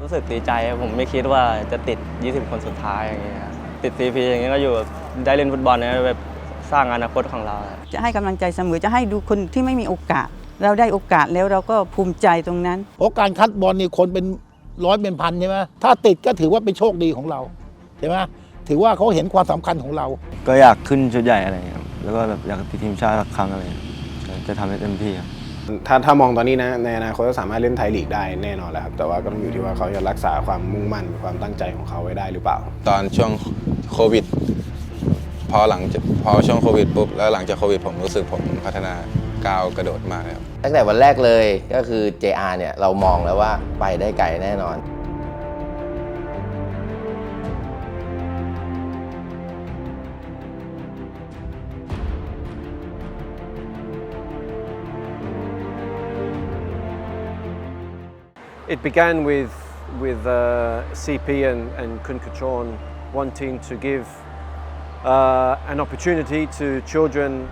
รู้สึกดีใจผมไม่คิดว่าจะติด20คนสุดท้ายอย่างเงี้ยติด CP อย่างเงี้ยก็อยู่ได้เล่นฟุตบอลเนี่ยแบบสร้างอนาคตของเราจะให้กำลังใจเสมอจะให้ดูคนที่ไม่มีโอกาสเราได้โอกาสแล้วเราก็ภูมิใจตรงนั้นเพราะการคัดบอลนี่คนเป็นร้อยเป็นพันใช่ไหมถ้าติดก็ถือว่าเป็นโชคดีของเราใช่ไหมถือว่าเขาเห็นความสำคัญของเราก็อยากขึ้นชุดใหญ่อะไรครับแล้วก็แบบอยากติดทีมชาติสักครั้งอะไรจะทำให้เต็มที่ครับถ้ามองตอนนี้นะในอนาคตก็สามารถเล่นไทยลีกได้แน่นอนแหละครับแต่ว่าก็ต้องอยู่ที่ว่าเขาจะรักษาความมุ่งมั่นความตั้งใจของเขาไว้ได้หรือเปล่าตอนช่วงโควิดพอช่วงโควิดปุ๊บแล้วหลังจากโควิดผมรู้สึกผมพัฒนาก้าวกระโดดมากเลยครับตั้งแต่วันแรกเลยก็คือ JR เนี่ยเรามองแล้วว่าไปได้ไกลแน่นอน It began with CP and Kun Kachorn wanting to give an opportunity to children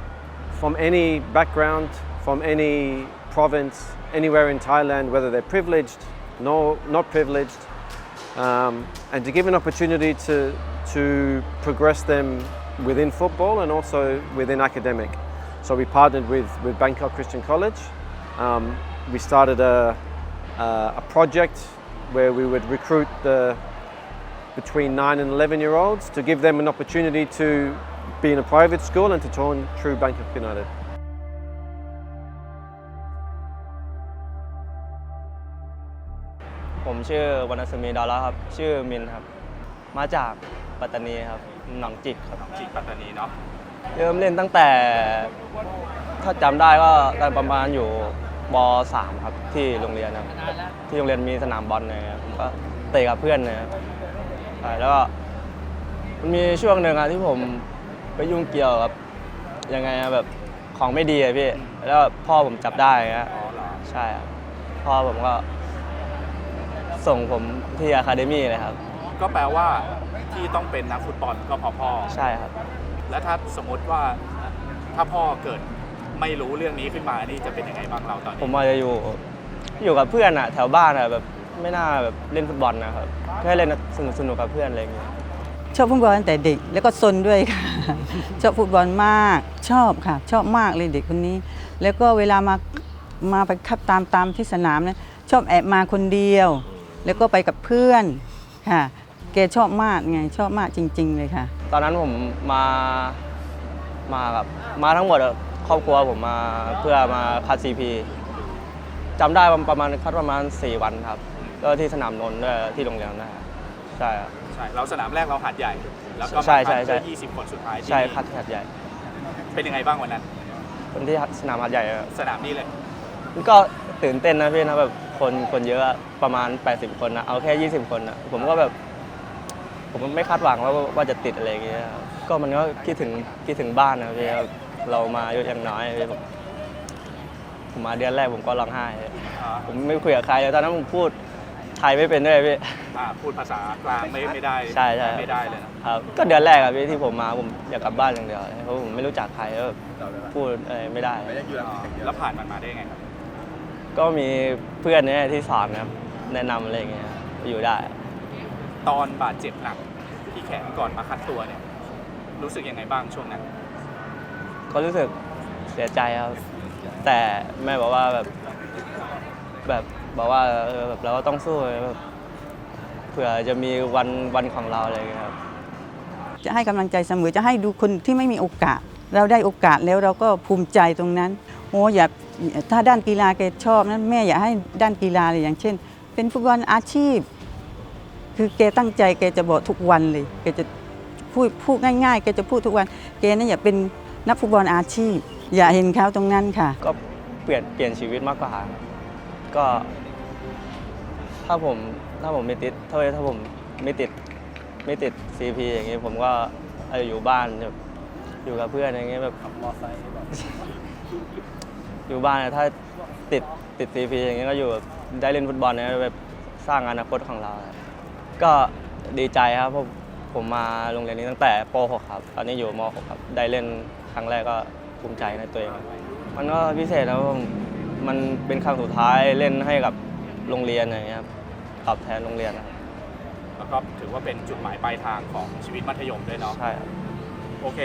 from any background, from any province, anywhere in Thailand, whether they're privileged, not privileged, and to give an opportunity to progress them within football and also within academic. So we partnered with Bangkok Christian College. We started a project where we would recruit between 9 and 11-year-olds to give them an opportunity to be in a private school and to join True Bangkok United. ผมชื่อวรรณสมีดาราครับชื่อมินครับมาจากปัตตานีครับหนองจิกครับหนองจิกปัตตานีเนาะเริ่มเล่นตั้งแต่ถ้าจำได้ก็ตอนประมาณอยู่ป.3 ครับที่โรงเรียนครับที่โรงเรียนมีสนามบอลนะครับผมก็เตะกับเพื่อนนะครับแล้วก็มันมีช่วงหนึ่งที่ผมไปยุ่งเกี่ยวกับยังไงแบบของไม่ดีพี่แล้วพ่อผมจับได้ครับใช่ครับพ่อผมก็ส่งผมที่อะคาเดมี่เลยครับก็แปลว่าที่ต้องเป็นนักฟุตบอลก็เพราะพ่อใช่ครับและถ้าสมมติว่าถ้าพ่อเกิดไม่รู้เรื่องนี้ขึ้นมานี่จะเป็นยังไงบ้างเราตอนนี้ผมอาจจะอยู่กับเพื่อนแถวบ้านแบบไม่น่าแบบเล่นฟุตบอลนะครับแค่เล่นสนุกกับเพื่อนอะไรอย่างเงี้ยชอบฟุตบอลตั้งแต่เด็กแล้วก็ซนด้วยค่ะ ชอบฟุตบอลมากชอบค่ะชอบมากเลยเด็กคนนี้แล้วก็เวลามาไปขับตามที่สนามเนี่ยชอบแอบมาคนเดียวแล้วก็ไปกับเพื่อนค่ะแกชอบมากไงชอบมากจริงๆเลยค่ะตอนนั้นผมมาทั้งหมดครอบครัวผมมาเพื่อมาคัด CP จำได้ประมาณคัดประมาณ4 วันครับก็ที่สนามนนท์ด้วยที่โรงเรียนนะใช่ครับใช่เราสนามแรกเราหาดใหญ่แล้วก็ใช่20 คนสุดท้ายใช่คัดที่หาดใหญ่เป็นยังไงบ้างวันนั้นคนที่สนามหาดใหญ่สนามนี้เลยก็ตื่นเต้นนะพี่นะแบบคนเยอะประมาณ80 คนนะเอาแค่20 คนนะผมก็แบบผมไม่คาดหวังว่าจะติดอะไรอย่างเงี้ยก็มันก็คิดถึงบ้านนะพี่เรามาอายุยังน้อยผมมาเดือนแรกผมก็ร้องไห้ผมไม่คุยกับใครตอนนั้นผมพูดไทยไม่เป็นด้วยพี่พูดภาษากลางไม่ได้ใช่ไม่ได้เลยนะครับก็เดือนแรกพี่ที่ผมมาผมอยากกลับบ้านอย่างเดียวเพราะผมไม่รู้จักใครพูดไม่ได้แล้วผ่านมันมาได้ไงครับก็มีเพื่อนเนี่ยที่สอนครับแนะนำอะไรอย่างเงี้ยอยู่ได้ตอนบาดเจ็บหนักที่แขนก่อนมาคัดตัวเนี่ยรู้สึกยังไงบ้างช่วงนั้นก็รู้สึกเสียใจครับแต่แม่บอกว่าแบบบอกว่าแบบเราก็ต้องสู้แบบเผื่อจะมีวันของเราอะไรอย่างเงี้ยครับจะให้กำลังใจเสมอจะให้ดูคนที่ไม่มีโอกาสเราได้โอกาสแล้วเราก็ภูมิใจตรงนั้นโอ้อย่าถ้าด้านกีฬาแกชอบนั้นแม่อยากให้ด้านกีฬาเลยอย่างเช่นเป็นฟุตบอลอาชีพคือแกตั้งใจแกจะบอกทุกวันเลยแกจะพูดง่ายๆแกจะพูดทุกวันแกนั้นอยากเป็นนักฟุตบอลอาชีพอย่าเห็นเขาตรงนั้นค่ะก็เปลี่ยนชีวิตมากกว่าก็ถ้าผมไม่ติดถ้าผมไม่ติด CP อย่างงี้ผมก็อยู่บ้านอยู่กับเพื่อนอย่างเงี้ยแบบขับมอเตอร์ไซค์อยู่บ้านถ้าติด CP อย่างเงี้ยก็อยู่แบบได้เล่นฟุตบอลเนี่ยแบบสร้างอนาคตของเราก็ดีใจครับเพราะผมมาโรงเรียนนี้ตั้งแต่ป .6 ครับตอนนี้อยู่ม .6 ครับได้เล่นครั้งแรกก็ภูมิใจในตัวเองมันก็พิเศษนะมันเป็นครั้งสุดท้ายเล่นให้กับโรงเรียนอย่างเงี้ยครับ ตอบแทนโรงเรียนนะครับ แล้วก็ถือว่าเป็นจุดหมายปลายทางของชีวิตมัธยมด้วยเนาะ ใช่ครับ โอเค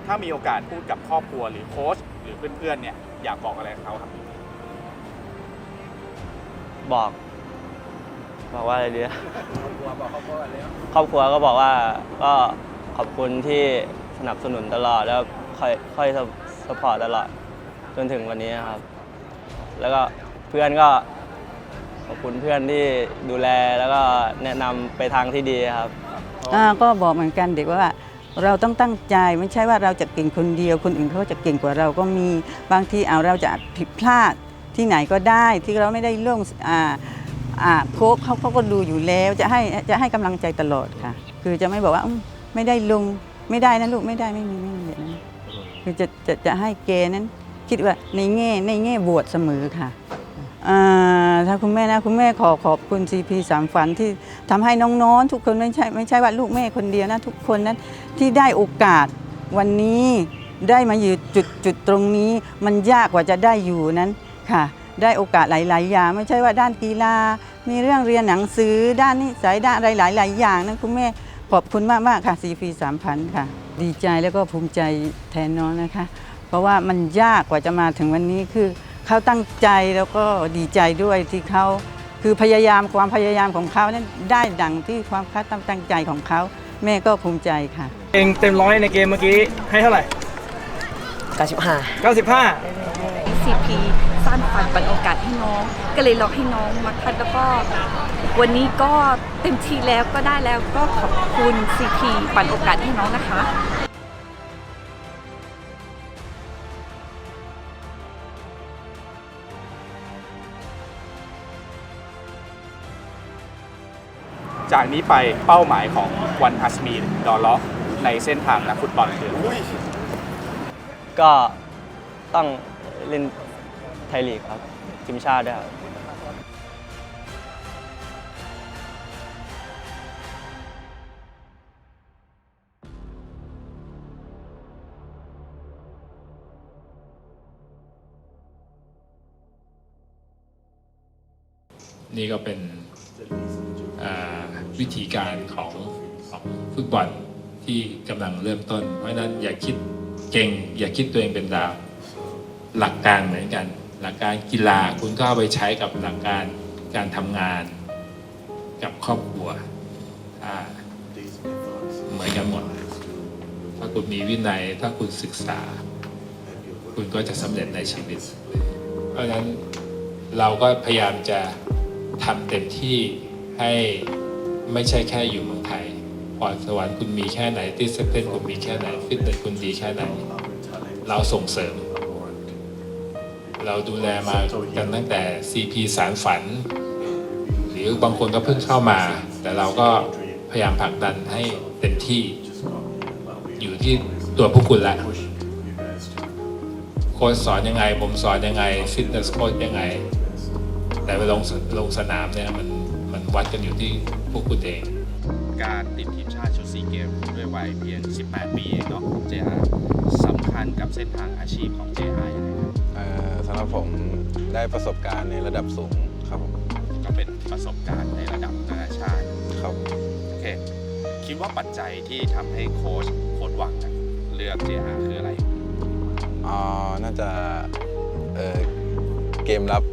ถ้ามีโอกาสพูดกับครอบครัวหรือโค้ชหรือเพื่อนๆเนี่ยอยากบอกอะไรกับเขาครับ บอกว่าอะไรดีครอบครัวก็บอกว่าก็ขอบคุณที่สนับสนุนตลอดแล้วค่อยสปอร์ตตลอดจนถึงวันนี้ครับ แล้วก็เพื่อนก็ขอบคุณเพื่อนที่ดูแลแล้วก็แนะนำไปทางที่ดีครับ ก็บอกเหมือนกันเด็กว่าเราต้องตั้งใจไม่ใช่ว่าเราจะเก่งคนเดียวคนอื่นเขาจะเก่งกว่าเราก็มีบางทีเราจะผิดพลาดที่ไหนก็ได้ที่เราไม่ได้ลงโค้ชเขาก็ดูอยู่แล้วจะให้กำลังใจตลอดค่ะคือจะไม่บอกว่าไม่ได้ลงไม่ได้นะลูกไม่ได้ไม่มีแบบนั้นคือจะให้เกนั้นคิดว่าในแง่บวกเสมอค่ะถ้าคุณแม่นะคุณแม่ขอบคุณ CP 3 ฝันที่ทำให้น้องๆทุกคนไม่ใช่ว่าลูกแม่คนเดียวนะทุกคนนั้นที่ได้โอกาสวันนี้ได้มาอยู่จุดตรงนี้มันยากกว่าจะได้อยู่นั้นค่ะได้โอกาสหลายๆอย่างไม่ใช่ว่าด้านกีฬามีเรื่องเรียนหนังสือด้านนิสัยด้านอะไรหลายๆอย่างนั้นคุณแม่ขอบคุณมากๆค่ะ CP 3 ฝันค่ะดีใจแล้วก็ภูมิใจแทนน้องนะคะเพราะว่ามันยากกว่าจะมาถึงวันนี้คือเขาตั้งใจแล้วก็ดีใจด้วยที่เขาคือความพยายามของเขานั้นได้ดังที่ความตั้งใจของเขาแม่ก็ภูมิใจค่ะเองเต็มร้อยในเกมเมื่อกี้ให้เท่าไหร่95 CP สร้างฝันปันโอกาสให้น้องก็เลยลองให้น้องมาคัดแล้วก็วันนี้ก็เต็มที่แล้วก็ได้แล้วก็ขอบคุณ CP ปันโอกาสให้น้องนะคะ จากนี้ไปเป้าหมายของวันฮัสมีนดอลล็อกในเส้นทางนักฟุตบอลคือ ก็ต้องเล่นไทยลีกครับทีมชาติด้วยครับ นี่ก็เป็นวิธีการของฟุตบอลที่กำลังเริ่มต้นเพราะฉะนั้นอย่าคิดเก่งอย่าคิดตัวเองเป็นดาวหลักการเหมือนกันหลักการกีฬาคุณก็เอาไปใช้กับหลักการการทำงานกับครอบครัวเหมือนกันหมดถ้าคุณมีวินัยถ้าคุณศึกษาคุณก็จะสำเร็จในชีวิตเพราะฉะนั้นเราก็พยายามจะทำเต็มที่ให้ไม่ใช่แค่อยู่เมืองไทยพรสวรรค์คุณมีแค่ไหนดิสซิปลินคุณมีแค่ไหนฟิตเนสคุณดีแค่ไหนเราส่งเสริมเราดูแลมากันตั้งแต่ CP สารฝันหรือบางคนก็เพิ่งเข้ามาแต่เราก็พยายามผลักดันให้เต็มที่อยู่ที่ตัวพวกคุณละโค้ชสอนยังไงผมสอนยังไงฟิตเนสโค้ชยังไงแต่ไปลงสนามเนี่ยมันวัดกันอยู่ที่พวกคุณเองการติดทีมชาติชุดซีเกมด้วยวัยเพียง 18 ปีเองเนาะของ JR สำคัญกับเส้นทางอาชีพของ JR ยังไงครับสำหรับผมได้ประสบการณ์ในระดับสูงครับผมก็เป็นประสบการณ์ในระดับนานาชาติครับโอเคคิดว่าปัจจัยที่ทำให้โค้ชหวังเลือก JR คืออะไรน่าจะเกมรับ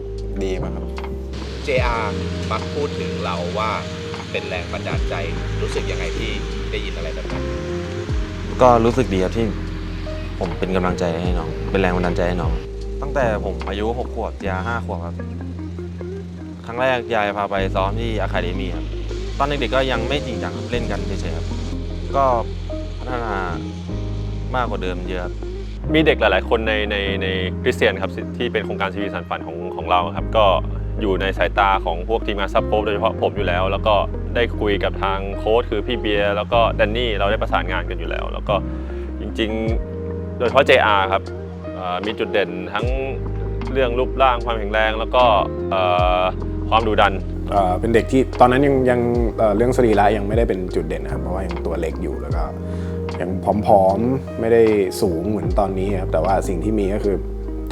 ดีมั้งครับ JR มักพูดถึงเราว่าเป็นแรงบันดาลใจรู้สึกยังไงที่ได้ยินอะไรแบบนั้นก็รู้สึกดีครับที่ผมเป็นกำลังใจให้น้องเป็นแรงบันดาลใจให้น้องตั้งแต่ผมอายุ6 ขวบยา5 ขวบครับครั้งแรกยายพาไปซ้อมที่อะคาเดมี่ครับตอนเด็กๆก็ยังไม่จริงจังเล่นกันเฉยๆครับก็พัฒนามากกว่าเดิมเยอะครับมีเด็กหลายๆคนในคริสเตียนครับที่เป็นโครงการชีวิตสานฝันของเราครับก็อยู่ในสายตาของพวกทีมงานซับโค้ชโดยเฉพาะผมอยู่แล้วแล้วก็ได้คุยกับทางโค้ชคือพี่เบียร์แล้วก็แดนนี่เราได้ประสานงานกันอยู่แล้วแล้วก็จริงๆโดยเฉพาะ JR ครับมีจุดเด่นทั้งเรื่องรูปร่างความแข็งแรงแล้วก็ความดุดันเป็นเด็กที่ตอนนั้นยังเรื่องสรีระยังไม่ได้เป็นจุดเด่นนะครับเพราะว่ายังตัวเล็กอยู่แล้วก็ยังผอมๆไม่ได้สูงเหมือนตอนนี้ครับแต่ว่าสิ่งที่มีก็คือ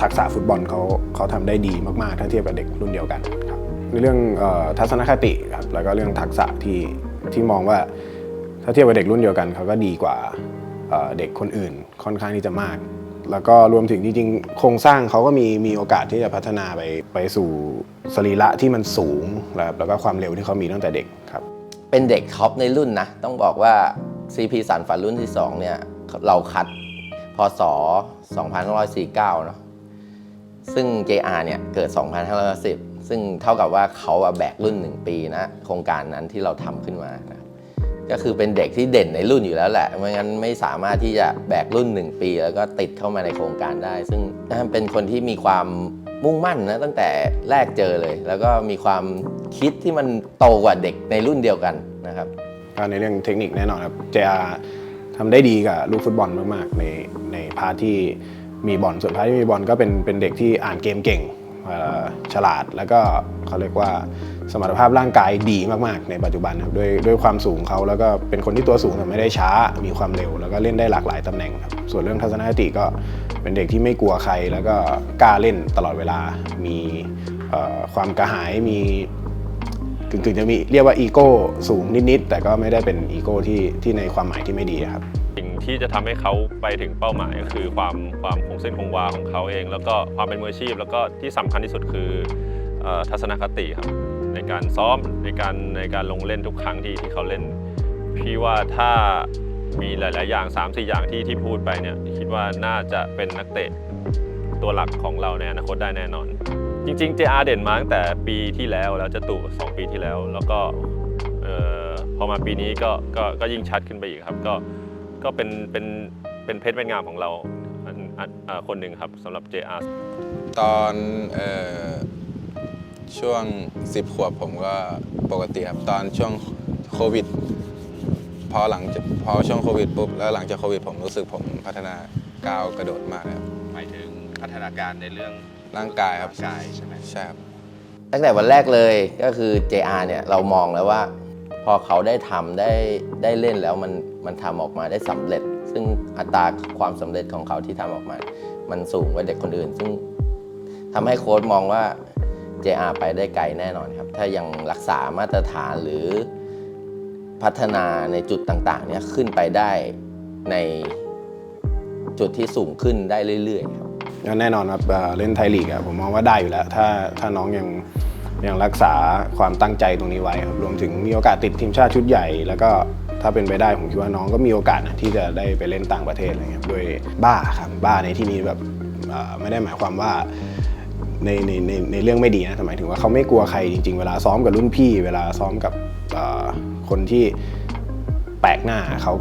ทักษะฟุตบอลเขาทำได้ดีมากๆถ้าเทียบกับเด็กรุ่นเดียวกันครับ ในเรื่องทัศนคติครับแล้วก็เรื่องทักษะที่มองว่าถ้าเทียบกับเด็กรุ่นเดียวกันเขาก็ดีกว่าเด็กคนอื่นค่อนข้างที่จะมากแล้วก็รวมถึงจริงๆโครงสร้างเขาก็มีโอกาสที่จะพัฒนาไปสู่สรีระที่มันสูงแล้วก็ความเร็วที่เขามีตั้งแต่เด็กครับเป็นเด็กท็อปในรุ่นนะต้องบอกว่า CP สานฝันรุ่นที่2เนี่ยเราคัดพศ 2549 เนาะซึ่ง JR เนี่ยเกิด 2510 ซึ่งเท่ากับว่าเขาแบกรุ่น1ปีนะโครงการนั้นที่เราทำขึ้นมานะก็คือเป็นเด็กที่เด่นในรุ่นอยู่แล้วแหละไม่งั้นไม่สามารถที่จะแบกรุ่น1ปีแล้วก็ติดเข้ามาในโครงการได้ซึ่งเป็นคนที่มีความมุ่งมั่นนะตั้งแต่แรกเจอเลยแล้วก็มีความคิดที่มันโตกว่าเด็กในรุ่นเดียวกันนะครับก็ในเรื่องเทคนิคแน่นอนครับ JR ทำได้ดีกับลูกฟุตบอลมากๆในพาร์ทที่มีบอลส่วนพาร์ทที่มีบอลก็เป็นเด็กที่อ่านเกมเก่งฉลาดแล้วก็เขาเรียกว่าสมรรถภาพร่างกายดีมากๆในปัจจุบันครับด้วยความสูงเขาแล้วก็เป็นคนที่ตัวสูงแต่ไม่ได้ช้ามีความเร็วแล้วก็เล่นได้หลากหลายตำแหน่งครับส่วนเรื่องทัศนคติก็เป็นเด็กที่ไม่กลัวใครแล้วก็กล้าเล่นตลอดเวลามีความกระหายมีกึ่งจะมีเรียกว่าอีโก้สูงนิดๆแต่ก็ไม่ได้เป็นอีโก้ที่ในความหมายที่ไม่ดีครับสิ่งที่จะทำให้เขาไปถึงเป้าหมายก็คือความคงเส้นคงวาของเขาเองแล้วก็ความเป็นมืออาชีพแล้วก็ที่สำคัญที่สุดคือทัศนคติครับในการซ้อมในการลงเล่นทุกครั้งที่เขาเล่นพี่ว่าถ้ามีหลายๆอย่าง 3-4 อย่างที่พูดไปเนี่ยคิดว่าน่าจะเป็นนักเตะตัวหลักของเราในอนาคตได้แน่นอนจริงๆ JR เด่นมาตั้งแต่ปีที่แล้วจะตู่2 ปีที่แล้วแล้วก็พอมาปีนี้ก็ยิ่งชัดขึ้นไปอีกครับก็เป็นเพชรเป็นงามของเราคนหนึ่งครับสำหรับ JR ตอนช่วง10 ขวบผมก็ปกติครับตอนช่วงโควิดพอช่วงโควิดปุ๊บแล้วหลังจากโควิดผมรู้สึกผมพัฒนาก้าวกระโดดมากครับหมายถึงพัฒนาการในเรื่องร่างกายครับกายใช่ไหมใช่ครับตั้งแต่วันแรกเลยก็คือ JR เนี่ยเรามองแล้วว่าพอเขาได้ทำได้เล่นแล้วมันทำออกมาได้สำเร็จซึ่งอัตราความสำเร็จของเขาที่ทำออกมามันสูงกว่าเด็กคนอื่นซึ่งทำให้โค้ชมองว่า JR ไปได้ไกลแน่นอนครับถ้ายังรักษามาตรฐานหรือพัฒนาในจุดต่างๆเนี่ยขึ้นไปได้ในจุดที่สูงขึ้นได้เรื่อยๆครับแน่นอนครับเล่นไทยลีกผมมองว่าได้อยู่แล้วถ้าน้องยังรักษาความตั้งใจตรงนี้ไว้ครับรวมถึงมีโอกาสติดทีมชาติชุดใหญ่แล้วก็ถ้าเป็นไปได้ผมคิดว่าน้องก็มีโอกาสที่จะได้ไปเล่นต่างประเทศอะไรเงี้ยด้วยบ้าครับบ้าในที่นี้แบบไม่ได้หมายความว่าในเรื่องไม่ดีนะแต่หมายถึงว่าเขาไม่กลัวใครจริงๆเวลาซ้อมกับรุ่นพี่เวลาซ้อมกับคนที่แปลกหน้าเขา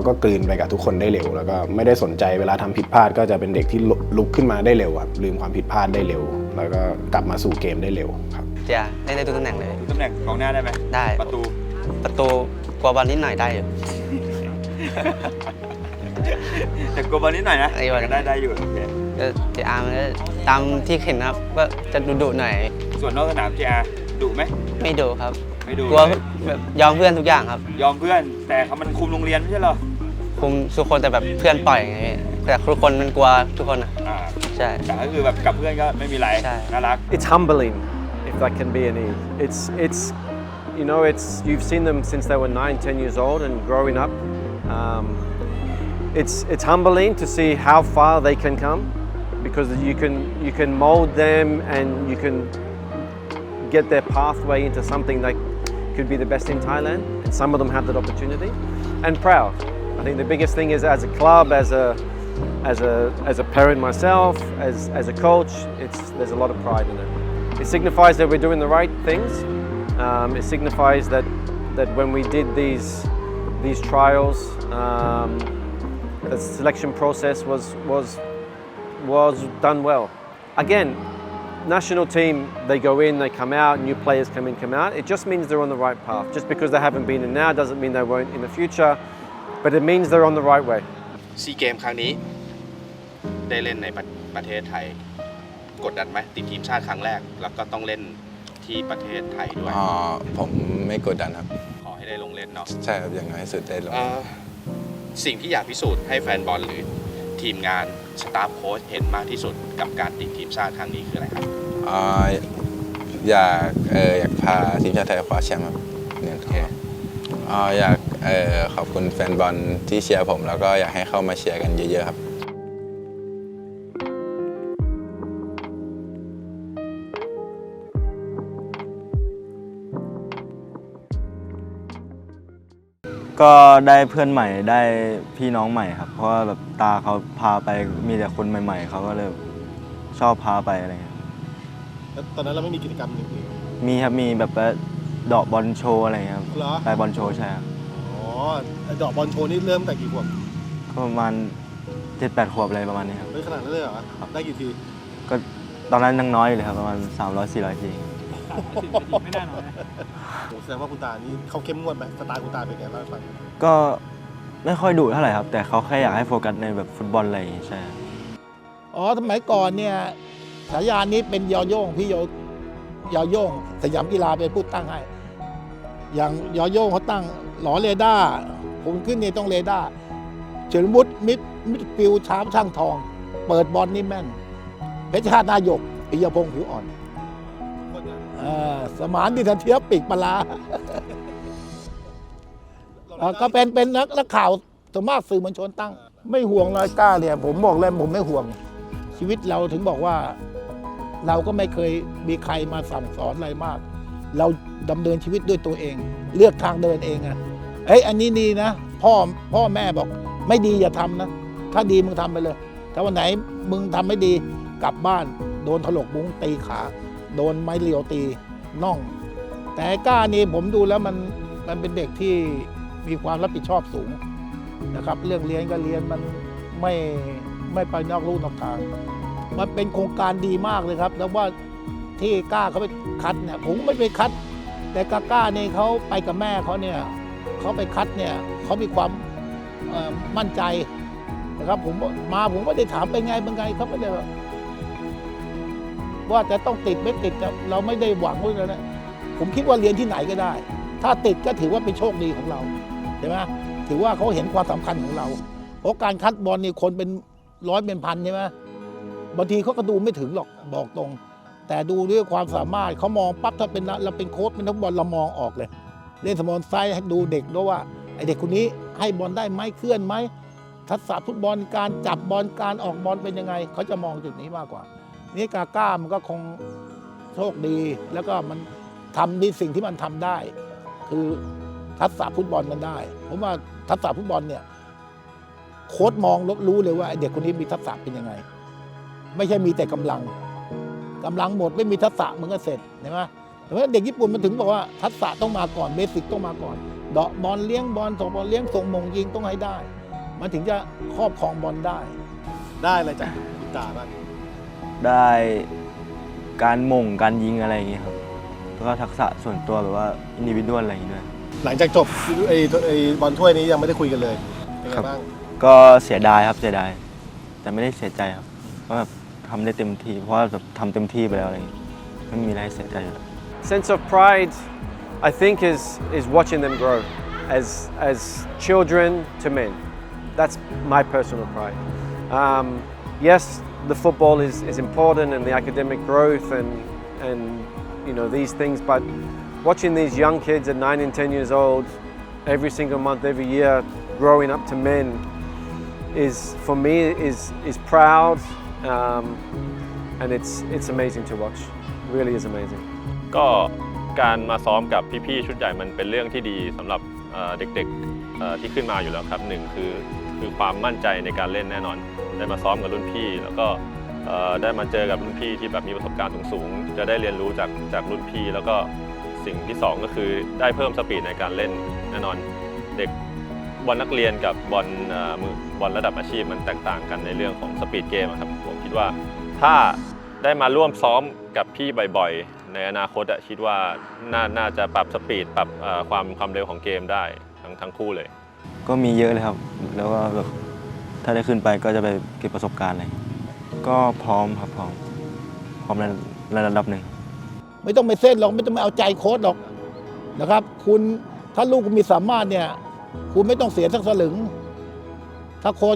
ก็กลืนไปกับทุกคนได้เร็วแล้วก็ไม่ได้สนใจเวลาทำผิดพลาดก็จะเป็นเด็กที่ลุกขึ้นมาได้เร็วลืมความผิดพลาดได้เร็วแล้วก็กลับมาสู่เกมได้เร็วครับจะได้ทุกตำแหน่งเลยทุกตำแหน่งของหน้าได้ไหมได้ประตูกลัวบอลนิดหน่อยได้อยู่แต่กลัวบอลนิดหน่อยนะได้อยู่โอเคJR มันก็ตามที่เห็นครับก็จะดุหน่อยส่วนนอกสนาม JR ดุไหมไม่ดุครับกลัวแบบยอมเพื่อนทุกอย่างครับยอมเพื่อนแต่มันคุมโรงเรียนไม่ใช่เหรอคุมทุกคนแต่แบบเพื่อนปล่อยไงแต่ทุกคนมันกลัวทุกคนใช่แต่ก็คือแบบกับเพื่อนก็ไม่มีไรน่ารัก It's humbling if that can be any it's you know you've seen them since they were 9-10 years old and growing up it's humbling to see how far they can come because you can mold them and you can get their pathway into something that could be the best in Thailand and some of them have that opportunity and proud. I think the biggest thing is as a club, as a parent myself, as a coach, there's a lot of pride in it. It signifies that we're doing the right things. It signifies that when we did these trials, the selection process was done well. Again, national team, they go in, they come out, new players come in, come out. It just means they're on the right path. Just because they haven't been in now doesn't mean they won't in the future, but it means they're on the right way. ซีเกมครั้งนี้ได้เล่นในประเทศไทยกดดันไหมติดทีมชาติครั้งแรกแล้วก็ต้องเล่นที่ประเทศไทยด้วยผมไม่กดดันครับขอให้ได้ลงเล่นเนาะใช่ครับอย่างน้อยสุดได้ลงสิ่งที่อยากพิสูจน์ให้แฟนบอลหรือทีมงานสตาฟโค้ชเห็นมากที่สุดกับการติดทีมชาติครั้งนี้คืออะไรครับ อยากพาทีมชาติไทยคว้าแชมป์ครับเนี่ยอยากขอบคุณแฟนบอลที่เชียร์ผมแล้วก็อยากให้เข้ามาเชียร์กันเยอะๆครับ ก็ได้เพื่อนใหม่ได้พี่น้องใหม่ครับเพราะว่าแบบตาเขาพาไปมีแต่คนใหม่ๆเขาก็เลยชอบพาไปอะไรเงี้ย แล้วตอนนั้นเราไม่มีกิจกรรมอื่น มีครับมีแบบว่าเดาะบอลโชว์อะไรเงี้ยครับ เหรอ ไปบอลโชว์ใช่ครับ อ๋อดอกบอลโชว์นี่เริ่มแต่กี่ขวบ ก็ประมาณ 7-8 ขวบอะไรประมาณนี้ครับ เฮ้ยขนาดนั้นเลยเหรอได้กี่ที ก็ตอนนั้นยังน้อยอยู่เลยครับประมาณ 300-400 ที ไม่ได้หน่อยนะ โหแสดงว่าคุณตานี่เขาเข้มงวดไหมสไตล์คุณตาเป็นไงเล่าให้ฟัง ก็ไม่ค่อยดุเท่าไหร่ครับแต่เขาแค่อยากให้โฟกัสในแบบฟุตบอลอะไรอย่างงี้ใช่ครับ อ๋อสมัยก่อนเนี่ยฉายานี้เป็นยอโย่งพี่ยอโย่งสยามกีฬาเป็นผู้ตั้งให้อย่างยอโย่งเขาตั้งหลอเรดาร์ผมขึ้นเนี่ยต้องเรดาร์เฉลิมวุฒิมิดฟิลด์ช้างช่างทอง เปิดบอลนี่แม่นเพชรชาตินายกปิยพงษ์ผิวอ่อนสมานดินเทียบปีกปลาก็เป็นนักข่าวส่วนมากสื่อมวลชนตั้งไม่ห่วงเลยกล้าเนี่ยผมบอกเลยผมไม่ห่วงชีวิตเราถึงบอกว่าเราก็ไม่เคยมีใครมาสั่งสอนอะไรมากเราดำเนินชีวิตด้วยตัวเองเลือกทางเดินเองอะอันนี้ดีนะพ่อแม่บอกไม่ดีอย่าทำนะถ้าดีมึงทำไปเลยถ้าวันไหนมึงทำไม่ดีกลับบ้านโดนถลกมุ้งตีขาโดนไม้เรียวตีน่องแต่กล้านี่ผมดูแล้วมันเป็นเด็กที่มีความรับผิดชอบสูงนะครับเรื่องเรียนก็เรียนมันไม่ไปนอกลู่นอกทางมันเป็นโครงการดีมากเลยครับแล้วว่าที่กล้าเขาไปคัดเนี่ยผมไม่ไปคัดแต่กล้านี่เขาไปกับแม่เขาเนี่ยเขาไปคัดเนี่ยเขามีความมั่นใจนะครับผมไม่ได้ถามเป็นไงเขาไม่ได้ว่าจะต้องติดไม่ติดเราไม่ได้หวังไว้แล้วนะผมคิดว่าเรียนที่ไหนก็ได้ ถ้าติดก็ถือว่าเป็นโชคดีของเราใช่ไหมถือว่าเขาเห็นความสำคัญของเราเพราะการคัดบอลนี่คนเป็นร้อยเป็นพันใช่ไหมบางทีเขาก็ดูไม่ถึงหรอกบอกตรงแต่ดูด้วยความสามารถเขามองปั๊บถ้าเป็นเราเป็นโค้ชเป็นนักบอลเรามองออกเลยเล่นสโมสรไซด์ให้ดูเด็กด้วยว่าไอเด็กคนนี้ให้บอลได้ไหมเคลื่อนไหมทักษะฟุตบอลการจับบอลการออกบอลเป็นยังไงเขาจะมองจุดนี้มากกว่านี่กาก้ามันก็คงโชคดีแล้วก็มันทำในสิ่งที่มันทำได้คือทักษะฟุตบอลมันได้ผมว่าทักษะฟุตบอลเนี่ยโค้ชมองรู้เลยว่าเด็กคนนี้มีทักษะเป็นยังไงไม่ใช่มีแต่กำลังหมดไม่มีทักษะมันก็เสร็จเห็นไหมแต่ว่าเด็กญี่ปุ่นมันถึงบอกว่าทักษะต้องมาก่อนเบสิกต้องมาก่อนเดาะบอลเลี้ยงบอลส่งบอลเลี้ยงส่งมงยิงต้องให้ได้มันถึงจะครอบครองบอลได้อะไรจากคุณตาบ้างได้การมงการยิงอะไรอย่างเงี้ยครับแล้วก็ทักษะส่วนตัวแบบว่าอินดิวิดวลอะไรอย่างเงี้ยด้วยหลังจากจบไอ้บอลถ้วยนี้ยังไม่ได้คุยกันเลยเป็นไงบ้างก็เสียดายครับเสียดายแต่ไม่ได้เสียใจครับเพราะแบบทำได้เต็มที่เพราะว่าแบบทำเต็มที่ไปแล้วอะไรอย่างเงี้ยไม่มีอะไรให้เสียใจอยู่แล้ว Sense of pride, I think, is watching them grow as children to men. That's my personal pride. Yes, the football is important and the academic growth and these things, but watching these young kids at 9 and 10 years old, every single month, every year, growing up to men, is for me is proud, and it's amazing to watch. It really is amazing. ก็การมาซ้อมกับพี่ๆชุดใหญ่มันเป็นเรื่องที่ดีสำหรับเด็กๆที่ขึ้นมาอยู่แล้วครับหนึ่งคือความมั่นใจในการเล่นแน่นอนได้มาซ้อมกับรุ่นพี่แล้วก็ได้มาเจอกับรุ่นพี่ที่แบบมีประสบการณ์สูงๆจะได้เรียนรู้จากรุ่นพี่แล้วก็สิ่งที่สองก็คือได้เพิ่มสปีดในการเล่นแน่นอนเด็กบอลนักเรียนกับบอลระดับอาชีพมันแตกต่างกันในเรื่องของสปีดเกมครับผมคิดว่าถ้าได้มาร่วมซ้อมกับพี่บ่อยๆในอนาคตคิดว่าน่าจะปรับสปีดปรับความเร็วของเกมได้ทั้งคู่เลยก็มีเยอะเลยครับแล้วก็แบบถ้าได้ขึ้นไปก็จะไปเก็บประสบการณ์อะไรก็พร้อมครับพร้อมในระดับหนึ่งไม่ต้องไปเส้นหรอกไม่ต้องไปเอาใจโค้ชหรอกนะครับคุณถ้าลูกคุณมีสามารถเนี่ยคุณไม่ต้องเสียสักสลึงถ้าโค้ช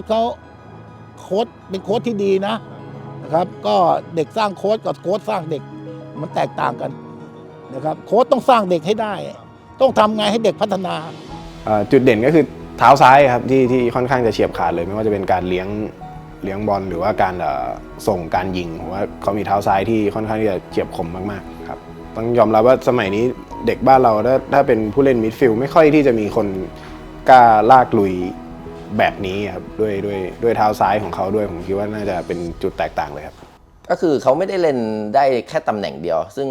เป็นโค้ชที่ดีนะครับก็เด็กสร้างโค้ชกับโค้ชสร้างเด็กมันแตกต่างกัน นะครับโค้ชต้องสร้างเด็กให้ได้ ต้องทำไงให้เด็กพัฒนา จุดเด่นก็คือเท้าซ้ายครับที่ค่อนข้างจะเฉียบขาดเลยไม่ว่าจะเป็นการเลี้ยงบอลหรือว่าการส่งการยิงผมว่าเขามีเท้าซ้ายที่ค่อนข้างที่จะเฉียบคมมากๆครับต้องยอมรับว่าสมัยนี้เด็กบ้านเราถ้าเป็นผู้เล่นมิดฟิลด์ไม่ค่อยที่จะมีคนกล้าลากลุยแบบนี้ครับด้วยเท้าซ้ายของเขาด้วยผมคิดว่าน่าจะเป็นจุดแตกต่างเลยครับก็คือเขาไม่ได้เล่นได้แค่ตำแหน่งเดียว ซึ่ง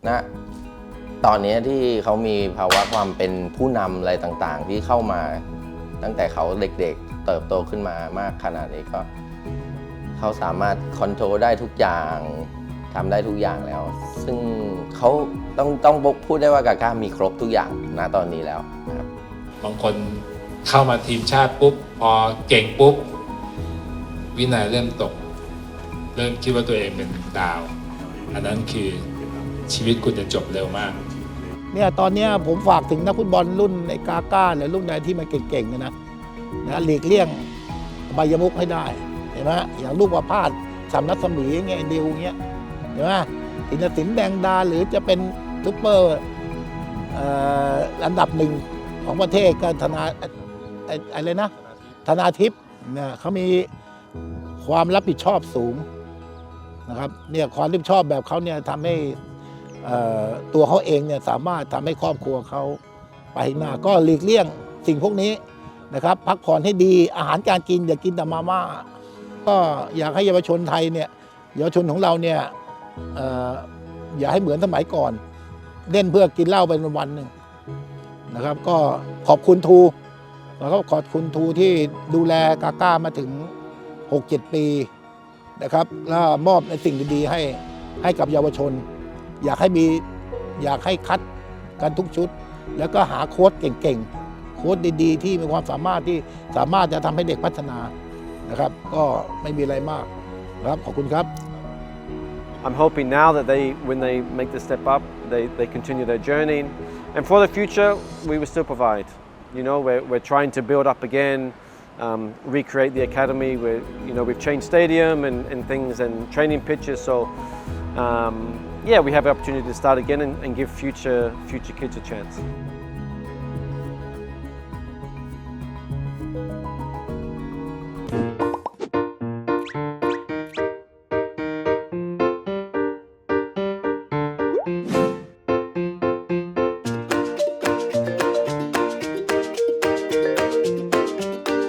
นะตอนนี้ที่เขามีภาวะความเป็นผู้นำอะไรต่างๆ ที่เข้ามาตั้งแต่เขาเด็กๆเติบโตขึ้นมามากขนาดนี้ก็เขาสามารถคอนโทรลได้ทุกอย่างทำได้ทุกอย่างแล้ว ซึ่งเขาต้องพูดได้ว่ากาก้ามีครบทุกอย่างณตอนนี้แล้วนะครับ บางคนเข้ามาทีมชาติปุ๊บพอเก่งปุ๊บวินัยเริ่มตก เริ่มคิดว่าตัวเองเป็นดาว อันนั้นคือชีวิตคุณจะจบเร็วมากเนี่ยตอนนี้ผมฝากถึงนักฟุตบอลรุ่นไอ้กาก้าหรือรุ่นใดที่มันเก่งๆนะหลีกเลี่ยงใบยมุกให้ได้เห็นไหมอย่างลูกประพาสสำนักสมีเงี้ยดิวเงี้ยเห็นไหมอินทศิลป์แดงดาหรือจะเป็นซุปเปอร์อันดับหนึ่งของประเทศก็อะไรนะธนาทิพย์เนี่ยเขามีความรับผิดชอบสูงนะครับเนี่ยความรับผิดชอบแบบเขาเนี่ยทำให้ตัวเขาเองเนี่ยสามารถทำให้ครอบครัวเขาไปหน้าก็หลีกเลี่ยงสิ่งพวกนี้นะครับพักผ่อนให้ดีอาหารการกินอย่ากินแต่มาม่าก็อยากให้เยาวชนไทยเนี่ยเยาวชนของเราเนี่ยอย่าให้เหมือนสมัยก่อนเล่นเพื่อกินเหล้าไปวันหนึ่งนะครับก็ขอบคุณทูแล้วก็ขอบคุณทูที่ดูแลกาก้ามาถึง 6-7 ปีนะครับแล้วมอบในสิ่งดีๆให้กับเยาวชนอยากให้คัดกันทุกชุดแล้วก็หาโค้ชเก่งๆโค้ชดีๆที่มีความสามารถที่สามารถจะทำให้เด็กพัฒนานะครับก็ไม่มีอะไรมากครับขอบคุณครับ I'm hoping now that when they make the step up, they continue their journey, and for the future, we will still provide. You know, we're trying to build up again, recreate the academy. We've changed stadium and things and training pitches. So, yeah, we have the opportunity to start again and give future kids a chance.